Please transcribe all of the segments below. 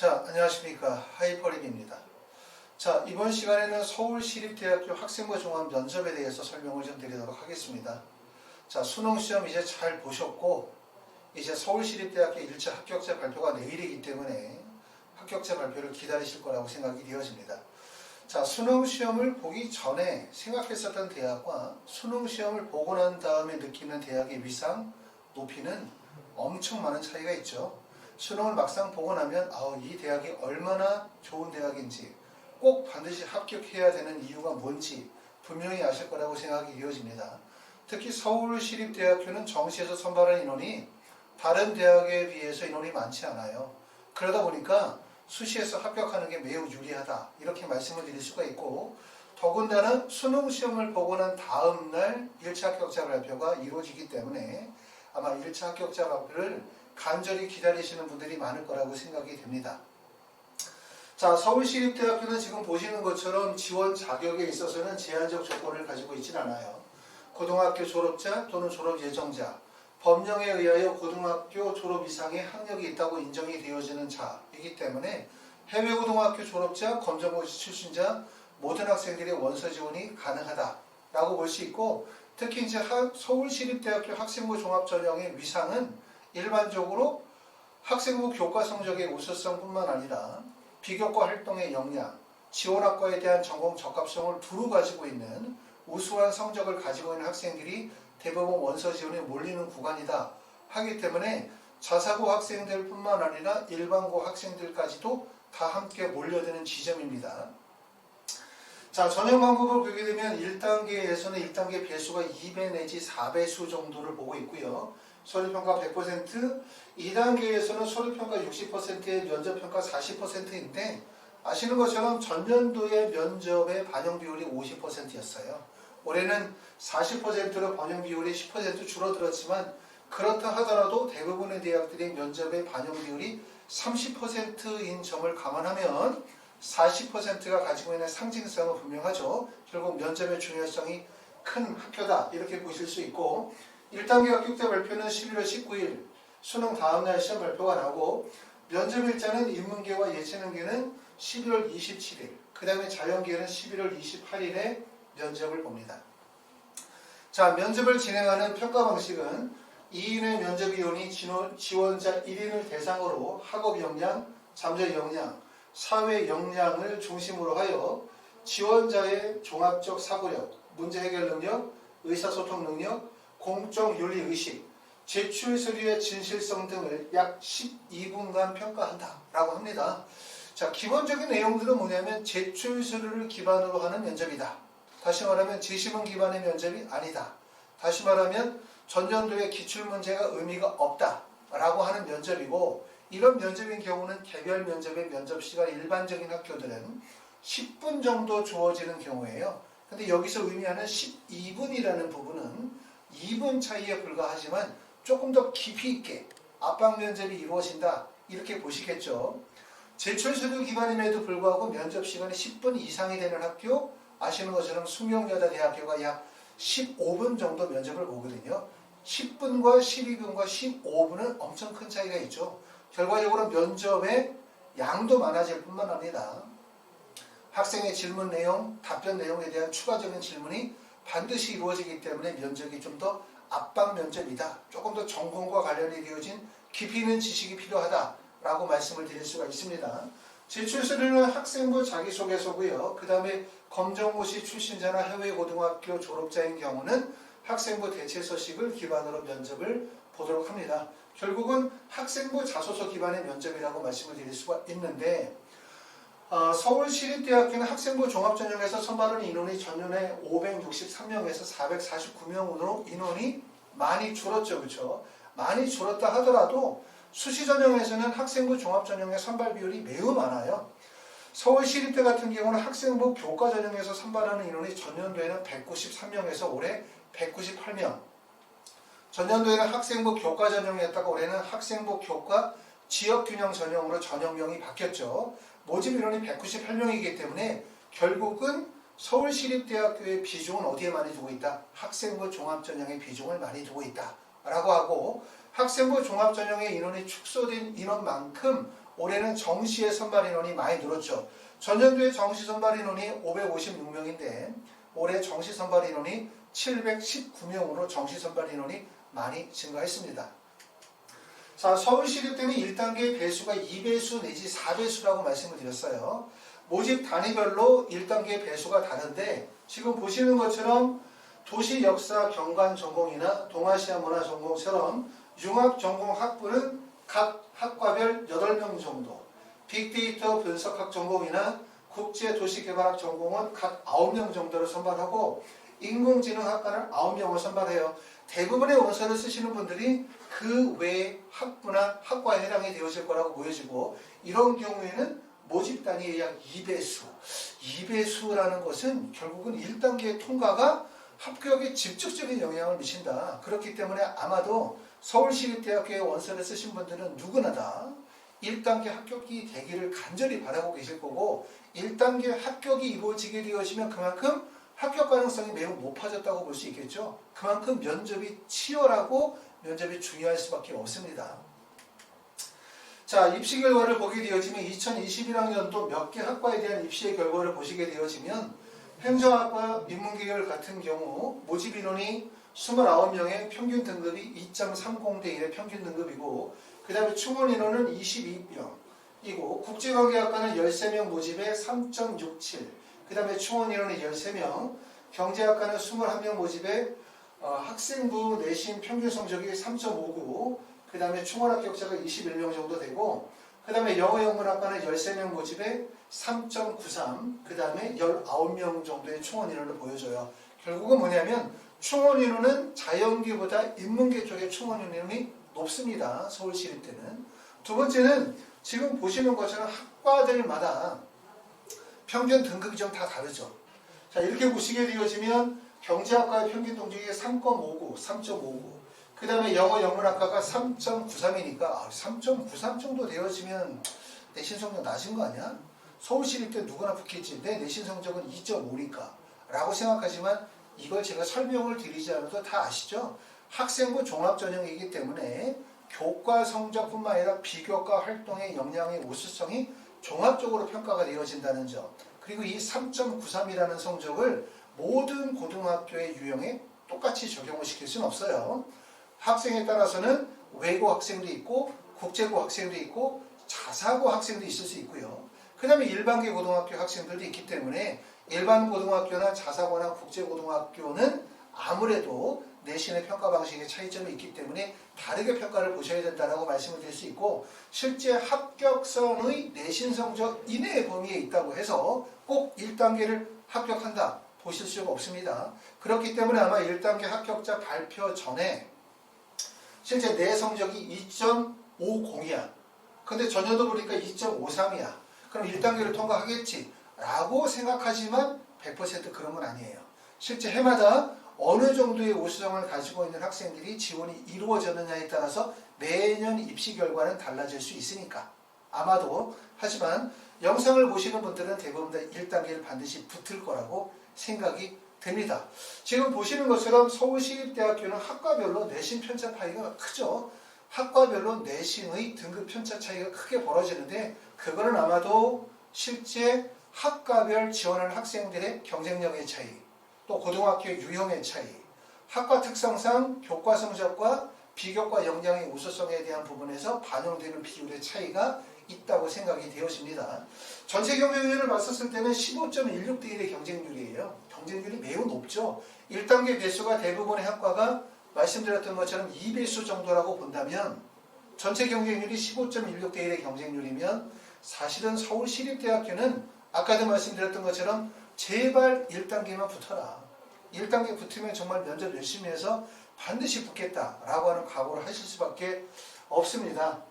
자, 안녕하십니까. 하이퍼립입니다. 자, 이번 시간에는 서울시립대학교 학생부 종합 면접에 대해서 설명을 좀 드리도록 하겠습니다. 자, 수능시험 이제 잘 보셨고, 이제 서울시립대학교 1차 합격자 발표가 내일이기 때문에 합격자 발표를 기다리실 거라고 생각이 되어집니다. 자, 수능시험을 보기 전에 생각했었던 대학과 수능시험을 보고 난 다음에 느끼는 대학의 위상, 높이는 엄청 많은 차이가 있죠. 수능을 막상 보고 나면 이 대학이 얼마나 좋은 대학인지, 꼭 반드시 합격해야 되는 이유가 뭔지 분명히 아실 거라고 생각이 되어집니다. 특히 서울시립대학교는 정시에서 선발한 인원이 다른 대학에 비해서 인원이 많지 않아요. 그러다 보니까 수시에서 합격하는 게 매우 유리하다, 이렇게 말씀을 드릴 수가 있고, 더군다나 수능시험을 보고 난 다음 날 1차 합격자 발표가 이루어지기 때문에 아마 1차 합격자 발표를 간절히 기다리시는 분들이 많을 거라고 생각이 됩니다. 자, 서울시립대학교는 지금 보시는 것처럼 지원 자격에 있어서는 제한적 조건을 가지고 있지는 않아요. 고등학교 졸업자 또는 졸업 예정자, 법령에 의하여 고등학교 졸업 이상의 학력이 있다고 인정이 되어지는 자이기 때문에 해외 고등학교 졸업자, 검정고시 출신자 모든 학생들의 원서 지원이 가능하다라고 볼 수 있고, 특히 이제 서울시립대학교 학생부 종합 전형의 위상은 일반적으로 학생부 교과 성적의 우수성뿐만 아니라 비교과 활동의 역량, 지원학과에 대한 전공 적합성을 두루 가지고 있는 우수한 성적을 가지고 있는 학생들이 대부분 원서 지원에 몰리는 구간이다 하기 때문에 자사고 학생들 뿐만 아니라 일반고 학생들까지도 다 함께 몰려드는 지점입니다. 자, 전형 방법을 보게 되면 1단계에서는 1단계 배수가 2배 내지 4배수 정도를 보고 있고요. 서류평가 100%, 2단계에서는 서류평가 60%에 면접평가 40%인데 아시는 것처럼 전년도의 면접의 반영 비율이 50%였어요. 올해는 40%로 반영 비율이 10% 줄어들었지만 그렇다 하더라도 대부분의 대학들의 면접의 반영 비율이 30%인 점을 감안하면 40%가 가지고 있는 상징성은 분명하죠. 결국 면접의 중요성이 큰 학교다, 이렇게 보실 수 있고, 1단계 합격자 발표는 11월 19일 수능 다음날 시험 발표가 나고, 면접 일자는 인문계와 예체능계는 11월 27일, 그 다음에 자연계는 11월 28일에 면접을 봅니다. 자, 면접을 진행하는 평가 방식은 2인의 면접위원이 지원자 1인을 대상으로 학업 역량, 잠재 역량, 사회 역량을 중심으로 하여 지원자의 종합적 사고력, 문제 해결 능력, 의사소통 능력, 공적 윤리 의식, 제출 서류의 진실성 등을 약 12분간 평가한다라고 합니다. 자, 기본적인 내용들은 뭐냐면 제출 서류를 기반으로 하는 면접이다. 다시 말하면 제시문 기반의 면접이 아니다. 다시 말하면 전년도의 기출문제가 의미가 없다라고 하는 면접이고, 이런 면접인 경우는 개별 면접의 면접 시간 일반적인 학교들은 10분 정도 주어지는 경우예요. 근데 여기서 의미하는 12분이라는 부분은 2분 차이에 불과하지만 조금 더 깊이 있게 압박 면접이 이루어진다, 이렇게 보시겠죠. 제출 서류 기반임에도 불구하고 면접 시간이 10분 이상이 되는 학교, 아시는 것처럼 숙명여대 대학교가 약 15분 정도 면접을 보거든요. 10분과 12분과 15분은 엄청 큰 차이가 있죠. 결과적으로 면접의 양도 많아질 뿐만 아니라 학생의 질문 내용, 답변 내용에 대한 추가적인 질문이 반드시 이루어지기 때문에 면접이 좀 더 압박 면접이다, 조금 더 전공과 관련이 되어진 깊이 있는 지식이 필요하다라고 말씀을 드릴 수가 있습니다. 제출 서류는 학생부 자기소개서고요. 그 다음에 검정고시 출신자나 해외 고등학교 졸업자인 경우는 학생부 대체서식을 기반으로 면접을 보도록 합니다. 결국은 학생부 자소서 기반의 면접이라고 말씀을 드릴 수가 있는데, 서울시립대학교는 학생부 종합전형에서 선발하는 인원이 전년에 563명에서 449명으로 인원이 많이 줄었죠. 그렇죠? 많이 줄었다 하더라도 수시전형에서는 학생부 종합전형의 선발 비율이 매우 많아요. 서울시립대 같은 경우는 학생부 교과전형에서 선발하는 인원이 전년도에는 193명에서 올해 198명. 전년도에는 학생부 교과 전형이었다가 올해는 학생부 교과 지역균형 전형으로 전형명이 바뀌었죠. 모집 인원이 198명이기 때문에 결국은 서울시립대학교의 비중은 어디에 많이 두고 있다? 학생부 종합전형의 비중을 많이 두고 있다 라고 하고, 학생부 종합전형의 인원이 축소된 인원만큼 올해는 정시의 선발 인원이 많이 늘었죠. 전년도에 정시 선발 인원이 556명인데 올해 정시 선발 인원이 719명으로 정시 선발 인원이 많이 증가했습니다. 자, 서울시립대는 1단계 배수가 2배수 내지 4배수라고 말씀을 드렸어요. 모집 단위별로 1단계 배수가 다른데 지금 보시는 것처럼 도시 역사 경관 전공이나 동아시아 문화 전공처럼 융합 전공 학부는 각 학과별 8명 정도, 빅데이터 분석학 전공이나 국제도시개발학 전공은 각 9명 정도를 선발하고 인공지능학과는 9명을 선발해요. 대부분의 원서를 쓰시는 분들이 그 외 학부나 학과에 해당이 되어질 거라고 보여지고 이런 경우에는 모집 단위의 약 2배수. 2배수라는 것은 결국은 1단계 통과가 합격에 직접적인 영향을 미친다. 그렇기 때문에 아마도 서울시립대학교에 원서를 쓰신 분들은 누구나 다 1단계 합격이 되기를 간절히 바라고 계실 거고 1단계 합격이 이루어지게 되어지면 그만큼 합격 가능성이 매우 높아졌다고 볼 수 있겠죠. 그만큼 면접이 치열하고 면접이 중요할 수밖에 없습니다. 자, 입시 결과를 보게 되어지면 2021학년도 몇 개 학과에 대한 입시의 결과를 보시게 되어지면 행정학과 인문계열 같은 경우 모집 인원이 29명의 평균 등급이 2.30 대 1의 평균 등급이고 그 다음에 충원 인원은 22명이고 국제관계학과는 13명 모집에 3.67 그 다음에 충원 인원이 13명 경제학과는 21명 모집에 학생부 내신 평균 성적이 3.59 그 다음에 충원 합격자가 21명 정도 되고 그 다음에 영어영문학과는 13명 모집에 3.93 그 다음에 19명 정도의 충원 인원을 보여줘요. 결국은 뭐냐면 충원 인원은 자연계보다 인문계 쪽의 충원 인원이 높습니다. 서울시립대는. 두 번째는 지금 보시는 것처럼 학과들마다 평균 등급이 좀 다 다르죠. 자, 이렇게 보시게 되어지면 경제학과의 평균 동적이 3.59, 3.59. 그 다음에 영어 영문학과가 3.93이니까 3.93 정도 되어지면 내신 성적 낮은 거 아니야? 서울시립대 누구나 붙겠지. 내 내신 성적은 2.5니까 라고 생각하지만 이걸 제가 설명을 드리지 않아도 다 아시죠? 학생부 종합전형이기 때문에 교과 성적뿐만 아니라 비교과 활동의 역량의 우수성이 종합적으로 평가가 되어진다는 점. 그리고 이 3.93이라는 성적을 모든 고등학교의 유형에 똑같이 적용을 시킬 수는 없어요. 학생에 따라서는 외고 학생도 있고 국제고 학생도 있고 자사고 학생도 있을 수 있고요. 그 다음에 일반계 고등학교 학생들도 있기 때문에 일반 고등학교나 자사고나 국제고등학교는 아무래도 내신의 평가 방식의 차이점이 있기 때문에 다르게 평가를 보셔야 된다고 말씀을 드릴 수 있고 실제 합격선의 내신 성적 이내의 범위에 있다고 해서 꼭 1단계를 합격한다 보실 수가 없습니다. 그렇기 때문에 아마 1단계 합격자 발표 전에 실제 내 성적이 2.50이야. 근데 전년도 보니까 2.53이야. 그럼 1단계를 통과하겠지 라고 생각하지만 100% 그런 건 아니에요. 실제 해마다 어느 정도의 우수성을 가지고 있는 학생들이 지원이 이루어졌느냐에 따라서 매년 입시 결과는 달라질 수 있으니까 아마도 하지만 영상을 보시는 분들은 대부분 다 1단계를 반드시 붙을 거라고 생각이 됩니다. 지금 보시는 것처럼 서울시립대학교는 학과별로 내신 편차 차이가 크죠. 학과별로 내신의 등급 편차 차이가 크게 벌어지는데 그거는 아마도 실제 학과별 지원하는 학생들의 경쟁력의 차이, 또 고등학교의 유형의 차이, 학과 특성상 교과 성적과 비교과 역량의 우수성에 대한 부분에서 반영되는 비율의 차이가 있다고 생각이 되어집니다. 전체 경쟁률을 봤었을 때는 15.16 대 1의 경쟁률이에요. 경쟁률이 매우 높죠. 1단계 배수가 대부분의 학과가 말씀드렸던 것처럼 2배수 정도라고 본다면 전체 경쟁률이 15.16 대 1의 경쟁률이면 사실은 서울시립대학교는 아까도 말씀드렸던 것처럼 제발 1단계만 붙어라. 1단계 붙으면 정말 면접 열심히 해서 반드시 붙겠다라고 하는 각오를 하실 수밖에 없습니다.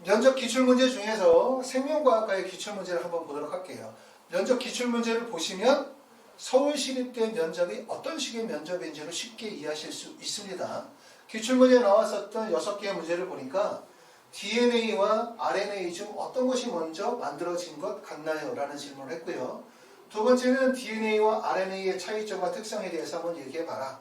면접 기출문제 중에서 생명과학과의 기출문제를 한번 보도록 할게요. 면접 기출문제를 보시면 서울시립대 면접이 어떤 식의 면접인지를 쉽게 이해하실 수 있습니다. 기출문제에 나왔었던 6개의 문제를 보니까 DNA와 RNA 중 어떤 것이 먼저 만들어진 것 같나요? 라는 질문을 했고요. 두 번째는 DNA와 RNA의 차이점과 특성에 대해서 한번 얘기해봐라.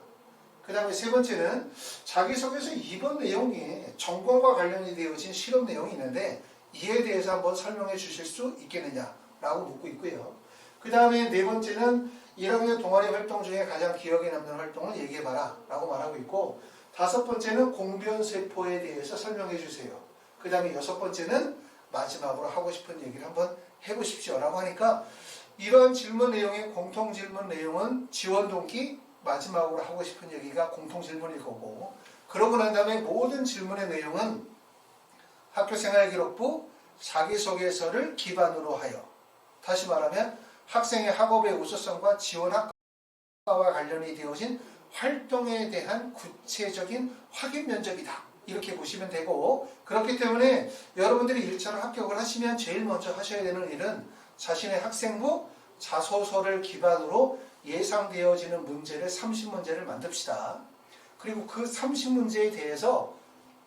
그 다음에 세 번째는 자기소개서 2번 내용에 전공과 관련이 되어진 실험 내용이 있는데 이에 대해서 한번 설명해 주실 수 있겠느냐라고 묻고 있고요. 그 다음에 네 번째는 1학년 동아리 활동 중에 가장 기억에 남는 활동을 얘기해봐라 라고 말하고 있고, 다섯 번째는 공변세포에 대해서 설명해 주세요. 그 다음에 여섯 번째는 마지막으로 하고 싶은 얘기를 한번 해보십시오 라고 하니까, 이러한 질문 내용의 공통 질문 내용은 지원 동기, 마지막으로 하고 싶은 얘기가 공통 질문일 거고, 그러고 난 다음에 모든 질문의 내용은 학교생활기록부 자기소개서를 기반으로 하여, 다시 말하면 학생의 학업의 우수성과 지원 학과와 관련이 되어진 활동에 대한 구체적인 확인 면접이다, 이렇게 보시면 되고, 그렇기 때문에 여러분들이 1차로 합격을 하시면 제일 먼저 하셔야 되는 일은 자신의 학생부 자소서를 기반으로 예상되어지는 문제를 30문제를 만듭시다. 그리고 그 30문제에 대해서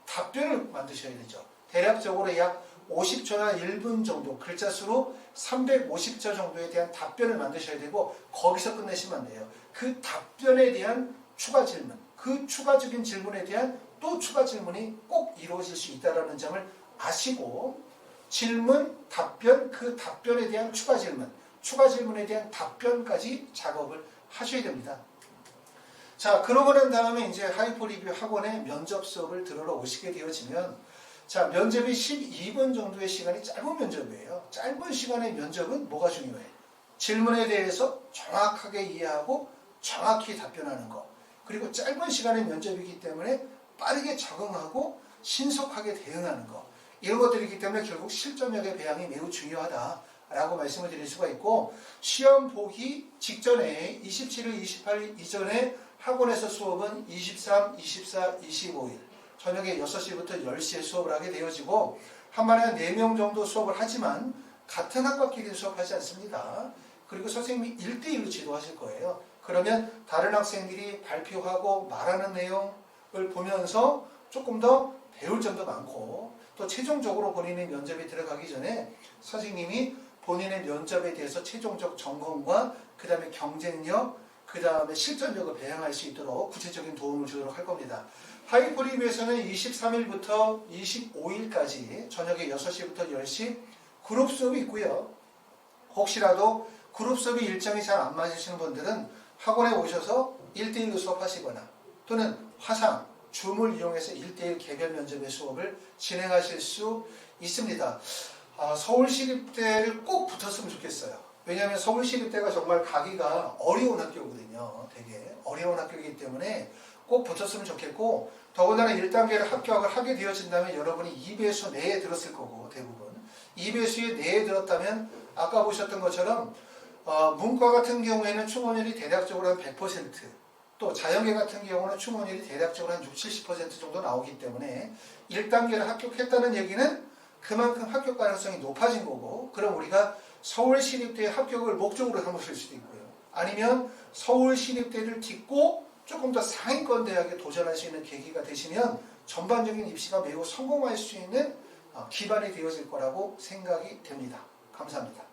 답변을 만드셔야 되죠. 대략적으로 약 50초나 1분 정도, 글자 수로 350자 정도에 대한 답변을 만드셔야 되고, 거기서 끝내시면 안 돼요. 그 답변에 대한 추가 질문, 그 추가적인 질문에 대한 또 추가 질문이 꼭 이루어질 수 있다는 점을 아시고, 질문, 답변, 그 답변에 대한 추가 질문, 추가 질문에 대한 답변까지 작업을 하셔야 됩니다. 자, 그러고 난 다음에 이제 하이퍼 리뷰 학원에 면접 수업을 들으러 오시게 되어지면, 자, 면접이 12분 정도의 시간이 짧은 면접이에요. 짧은 시간의 면접은 뭐가 중요해? 질문에 대해서 정확하게 이해하고 정확히 답변하는 거. 그리고 짧은 시간의 면접이기 때문에 빠르게 적응하고 신속하게 대응하는 거. 이런 것들이기 때문에 결국 실전력의 배양이 매우 중요하다라고 말씀을 드릴 수가 있고, 시험 보기 직전에 27일, 28일 이전에 학원에서 수업은 23, 24, 25일 저녁에 6시부터 10시에 수업을 하게 되어지고, 한 반에 한 4명 정도 수업을 하지만 같은 학과끼리 수업하지 않습니다. 그리고 선생님이 1대1로 지도하실 거예요. 그러면 다른 학생들이 발표하고 말하는 내용을 보면서 조금 더 배울 점도 많고, 또 최종적으로 본인의 면접에 들어가기 전에 선생님이 본인의 면접에 대해서 최종적 점검과 그 다음에 경쟁력, 그 다음에 실전력을 배양할 수 있도록 구체적인 도움을 주도록 할 겁니다. 하이퍼 리뷰에서는 23일부터 25일까지 저녁에 6시부터 10시 그룹 수업이 있고요. 혹시라도 그룹 수업이 일정이 잘 안 맞으시는 분들은 학원에 오셔서 1대1로 수업하시거나, 또는 화상, 줌을 이용해서 1대1 개별 면접의 수업을 진행하실 수 있습니다. 서울시립대를 꼭 붙었으면 좋겠어요. 왜냐하면 서울시립대가 정말 가기가 어려운 학교거든요. 되게 어려운 학교이기 때문에 꼭 붙었으면 좋겠고, 더군다나 1단계를 합격을 하게 되어진다면 여러분이 2배수 내에 들었을 거고, 대부분 2배수의 내에 들었다면 아까 보셨던 것처럼 문과 같은 경우에는 충원율이 대략적으로 한 100%, 또 자연계 같은 경우는 충원율이 대략적으로 한 60, 70% 정도 나오기 때문에 1단계를 합격했다는 얘기는 그만큼 합격 가능성이 높아진 거고, 그럼 우리가 서울시립대 합격을 목적으로 삼으실 수도 있고요. 아니면 서울시립대를 딛고 조금 더 상위권 대학에 도전할 수 있는 계기가 되시면 전반적인 입시가 매우 성공할 수 있는 기반이 되어질 거라고 생각이 됩니다. 감사합니다.